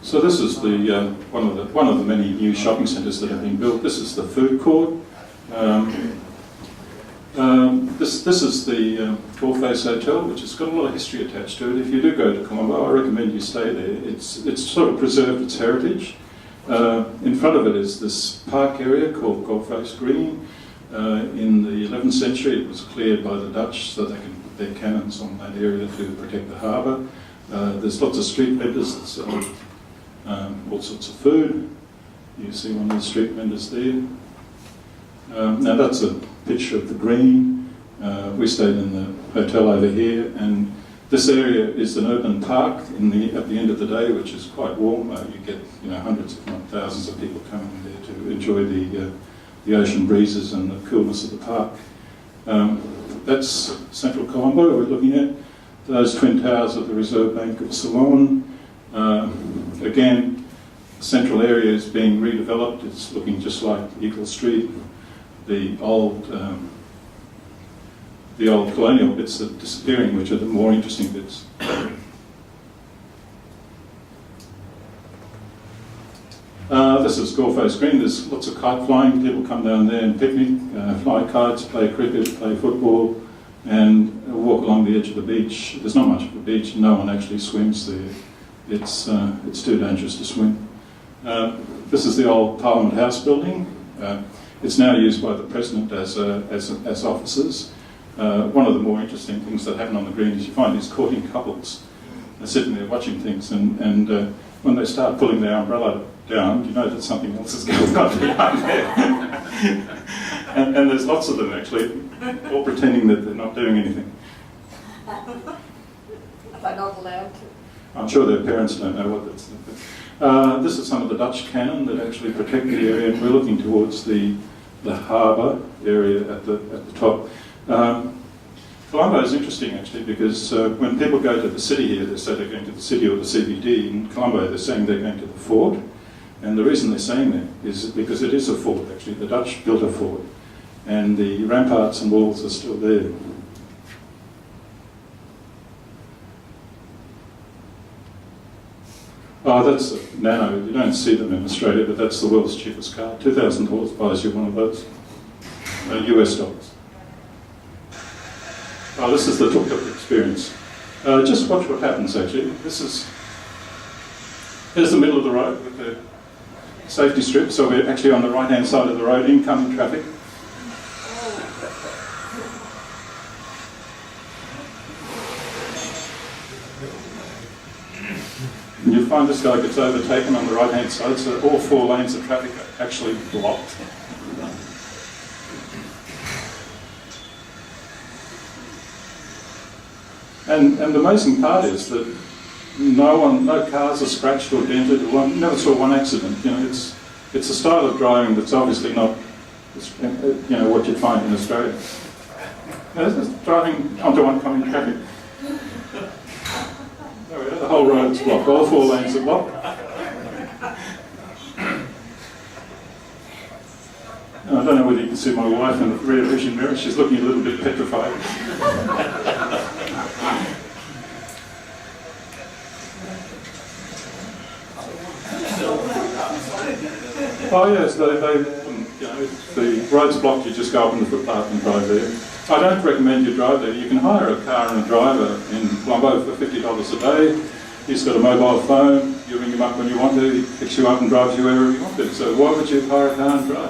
So this is the one of the many new shopping centres that have been built. This is the food court. This is the Face Hotel, which has got a lot of history attached to it. If you do go to Columbo, I recommend you stay there. It's sort of preserved its heritage. In front of it is this park area called Face Green. In the 11th century, it was cleared by the Dutch so they could put their cannons on that area to protect the harbour. There's lots of street vendors that sell all sorts of food. You see one of the street vendors there. Now that's a picture of the green. We stayed in the hotel over here, and this area is an open park at the end of the day, which is quite warm. You get hundreds, if not thousands, of people coming there to enjoy the ocean breezes and the coolness of the park. That's central Columbo we're looking at. Those twin towers of the Reserve Bank of Ceylon. Again, the central area is being redeveloped. It's looking just like Eagle Street. The old colonial bits are disappearing, which are the more interesting bits. This is Face Green. There's lots of kite flying. People come down there and picnic, fly kites, play cricket, play football, and walk along the edge of the beach. There's not much of a beach. No one actually swims there. It's too dangerous to swim. This is the old Parliament House building. It's now used by the President as offices. One of the more interesting things that happen on the green is you find these courting couples sitting there watching things, and when they start pulling their umbrella down, you know that something else is going on behind there. and there's lots of them actually, all pretending that they're not doing anything. Are they not allowed to? I'm sure their parents don't know what that's. This is some of the Dutch cannon that actually protect the area, and we're looking towards the harbour area at the top. Columbo is interesting actually because when people go to the city here, they say they're going to the city or the CBD. In Columbo, they're saying they're going to the fort, and the reason they're saying that is because it is a fort. Actually, the Dutch built a fort, and the ramparts and walls are still there. Oh, that's a Nano. You don't see them in Australia, but that's the world's cheapest car. $2,000 buys you one of those. US dollars. Oh, this is the tuk-tuk experience. Just watch what happens actually. Here's the middle of the road with the safety strip, so we're actually on the right-hand side of the road, incoming traffic. And you'll find this guy gets overtaken on the right-hand side, so all 4 lanes of traffic are actually blocked. And the amazing part is that no cars are scratched or dented. Never saw one accident. It's a style of driving that's obviously not, what you'd find in Australia. It's driving onto oncoming traffic. There we are. The whole road's blocked. All 4 lanes are blocked. I don't know whether you can see my wife in the rear vision mirror. She's looking a little bit petrified. Oh yes, if the road's blocked, you just go up on the footpath and drive there. I don't recommend you drive there. You can hire a car and a driver in Columbo for $50 a day. He's got a mobile phone. You ring him up when you want to. He picks you up and drives you wherever you want to. So why would you hire a car and drive?